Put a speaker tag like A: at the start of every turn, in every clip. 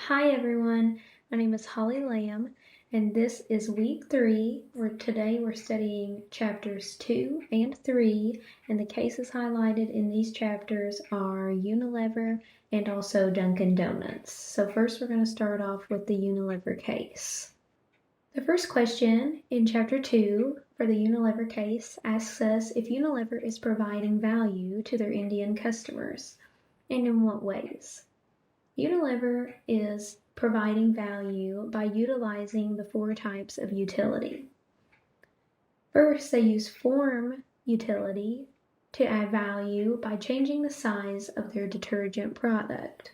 A: Hi everyone, my name is Holly Lamb, and this is week 3, where today we're studying chapters 2 and 3, and the cases highlighted in these chapters are Unilever and also Dunkin' Donuts. So first we're going to start off with the Unilever case. The first question in chapter 2 for the Unilever case asks us if Unilever is providing value to their Indian customers, and in what ways. Unilever is providing value by utilizing the 4 types of utility. First, they use form utility to add value by changing the size of their detergent product.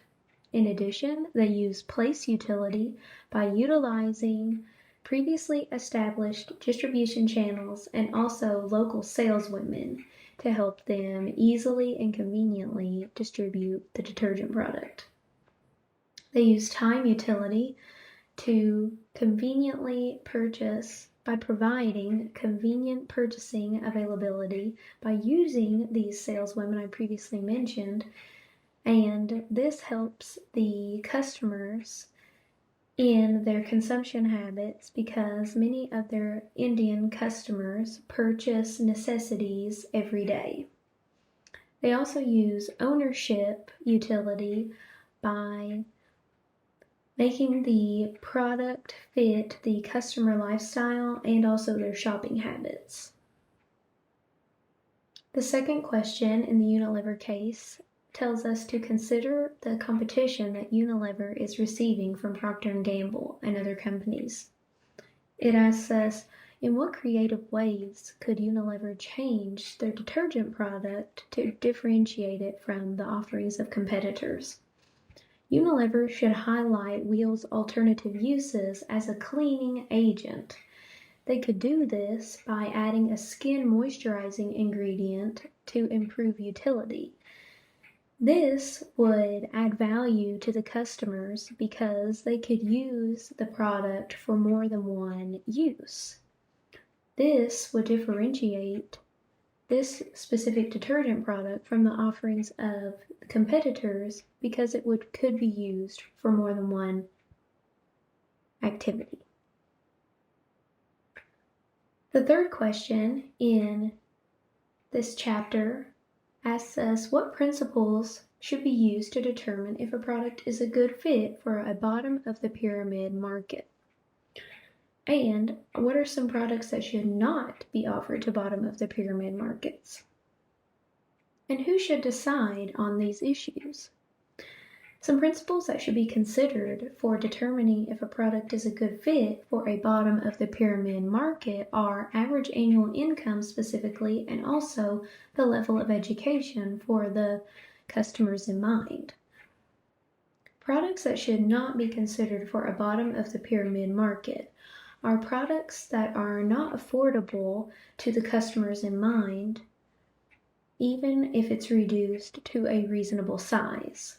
A: In addition, they use place utility by utilizing previously established distribution channels and also local saleswomen to help them easily and conveniently distribute the detergent product. They use time utility to conveniently purchase by providing convenient purchasing availability by using these saleswomen I previously mentioned, and this helps the customers in their consumption habits because many of their Indian customers purchase necessities every day. They also use ownership utility by making the product fit the customer lifestyle and also their shopping habits. The second question in the Unilever case tells us to consider the competition that Unilever is receiving from Procter & Gamble and other companies. It asks us, in what creative ways could Unilever change their detergent product to differentiate it from the offerings of competitors? Unilever should highlight Wheel's alternative uses as a cleaning agent. They could do this by adding a skin moisturizing ingredient to improve utility. This would add value to the customers because they could use the product for more than one use. This would differentiate this specific detergent product from the offerings of competitors because it could be used for more than one activity. The third question in this chapter asks us what principles should be used to determine if a product is a good fit for a bottom of the pyramid market. And what are some products that should not be offered to bottom of the pyramid markets? And who should decide on these issues? Some principles that should be considered for determining if a product is a good fit for a bottom of the pyramid market are average annual income specifically, and also the level of education for the customers in mind. Products that should not be considered for a bottom of the pyramid market are products that are not affordable to the customers in mind, even if it's reduced to a reasonable size.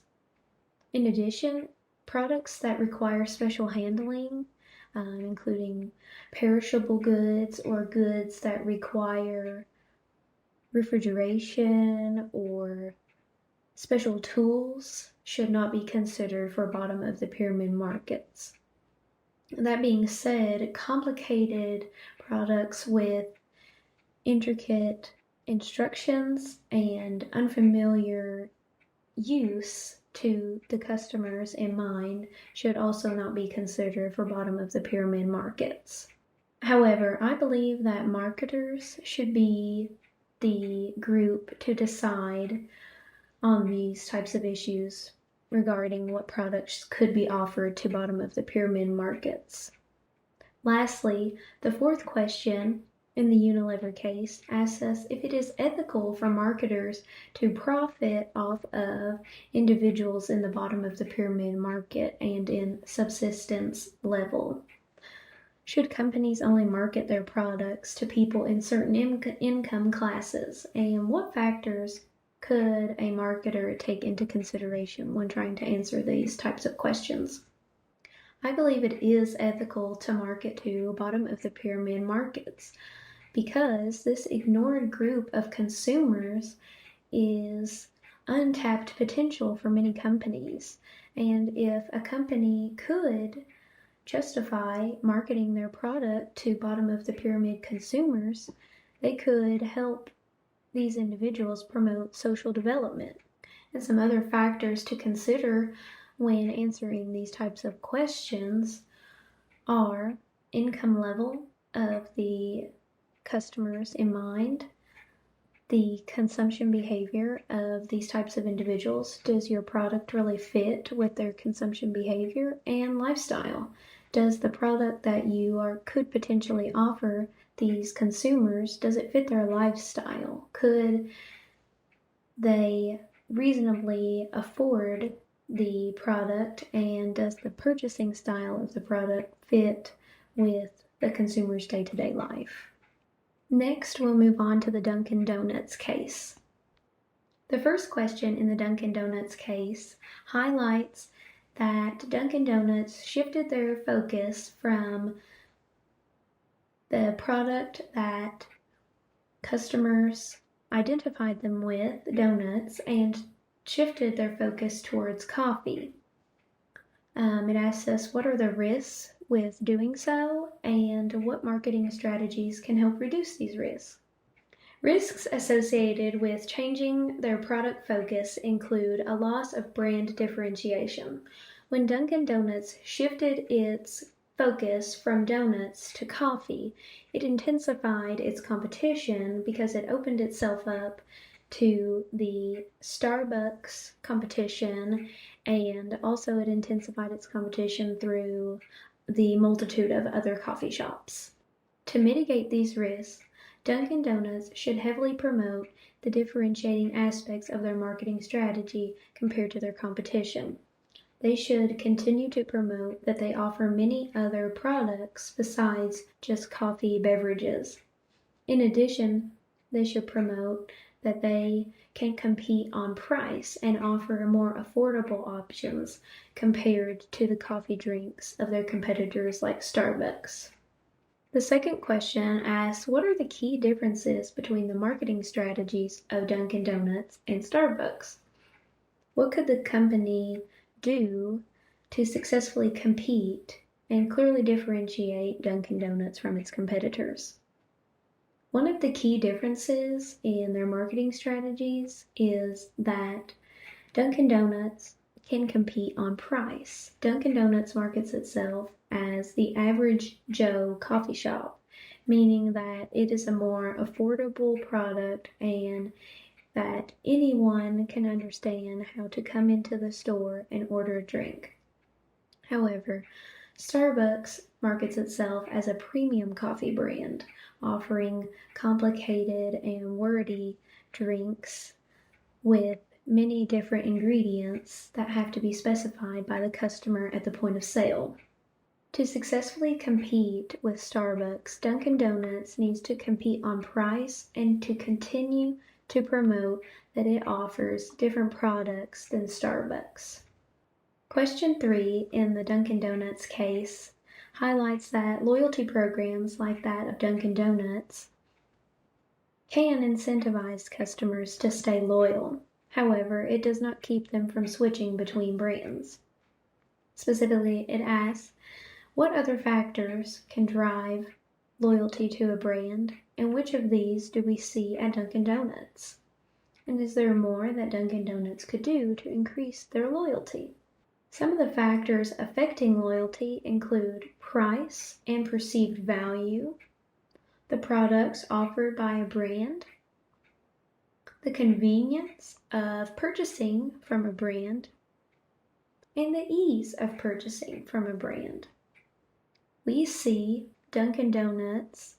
A: In addition, products that require special handling, including perishable goods or goods that require refrigeration or special tools, should not be considered for bottom of the pyramid markets. That being said, complicated products with intricate instructions and unfamiliar use to the customers in mind should also not be considered for bottom of the pyramid markets. However, I believe that marketers should be the group to decide on these types of issues regarding what products could be offered to bottom of the pyramid markets. Lastly, the fourth question in the Unilever case asks us if it is ethical for marketers to profit off of individuals in the bottom of the pyramid market and in subsistence level. Should companies only market their products to people in certain income classes, and what factors could a marketer take into consideration when trying to answer these types of questions? I believe it is ethical to market to bottom of the pyramid markets because this ignored group of consumers is untapped potential for many companies, And if a company could justify marketing their product to bottom of the pyramid consumers, they could help these individuals promote social development. And some other factors to consider when answering these types of questions are income level of the customers in mind, the consumption behavior of these types of individuals. Does your product really fit with their consumption behavior? And lifestyle. Does the product that you could potentially offer these consumers, does it fit their lifestyle? Could they reasonably afford the product, and does the purchasing style of the product fit with the consumer's day-to-day life? Next, we'll move on to the Dunkin' Donuts case. The first question in the Dunkin' Donuts case highlights that Dunkin' Donuts shifted their focus from the product that customers identified them with, donuts, and shifted their focus towards coffee. It asks us, what are the risks with doing so, and what marketing strategies can help reduce these risks? Risks associated with changing their product focus include a loss of brand differentiation. When Dunkin' Donuts shifted its focus from donuts to coffee, it intensified its competition because it opened itself up to the Starbucks competition, and also it intensified its competition through the multitude of other coffee shops. To mitigate these risks, Dunkin' Donuts should heavily promote the differentiating aspects of their marketing strategy compared to their competition. They should continue to promote that they offer many other products besides just coffee beverages. In addition, they should promote that they can compete on price and offer more affordable options compared to the coffee drinks of their competitors like Starbucks. The second question asks, what are the key differences between the marketing strategies of Dunkin' Donuts and Starbucks? What could the company do to successfully compete and clearly differentiate Dunkin' Donuts from its competitors? One of the key differences in their marketing strategies is that Dunkin' Donuts can compete on price. Dunkin' Donuts markets itself as the average Joe coffee shop, meaning that it is a more affordable product and that anyone can understand how to come into the store and order a drink. However, Starbucks markets itself as a premium coffee brand, offering complicated and wordy drinks with many different ingredients that have to be specified by the customer at the point of sale. To successfully compete with Starbucks, Dunkin' Donuts needs to compete on price and to continue to promote that it offers different products than Starbucks. Question 3 in the Dunkin' Donuts case highlights that loyalty programs like that of Dunkin' Donuts can incentivize customers to stay loyal. However, it does not keep them from switching between brands. Specifically, it asks, what other factors can drive loyalty to a brand, and which of these do we see at Dunkin' Donuts? And is there more that Dunkin' Donuts could do to increase their loyalty? Some of the factors affecting loyalty include price and perceived value, the products offered by a brand, the convenience of purchasing from a brand, and the ease of purchasing from a brand. We see Dunkin' Donuts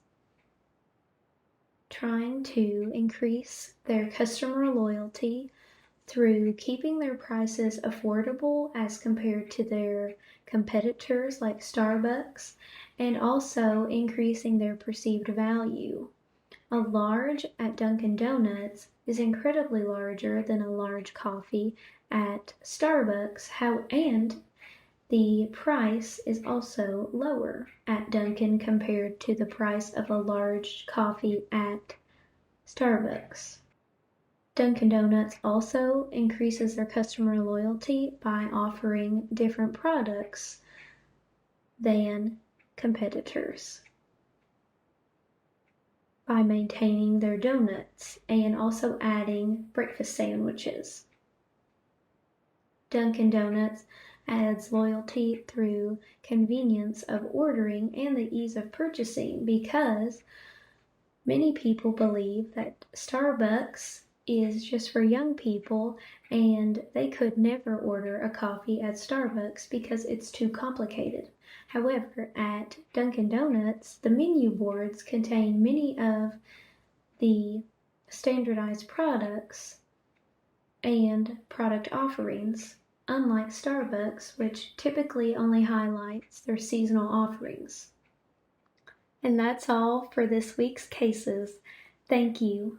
A: trying to increase their customer loyalty through keeping their prices affordable as compared to their competitors like Starbucks, and also increasing their perceived value. A large at Dunkin' Donuts is incredibly larger than a large coffee at Starbucks, and the price is also lower at Dunkin' compared to the price of a large coffee at Starbucks. Dunkin' Donuts also increases their customer loyalty by offering different products than competitors by maintaining their donuts and also adding breakfast sandwiches. Dunkin' Donuts adds loyalty through convenience of ordering and the ease of purchasing, because many people believe that Starbucks is just for young people and they could never order a coffee at Starbucks because it's too complicated. However, at Dunkin' Donuts, the menu boards contain many of the standardized products and product offerings, unlike Starbucks, which typically only highlights their seasonal offerings. And that's all for this week's cases. Thank you.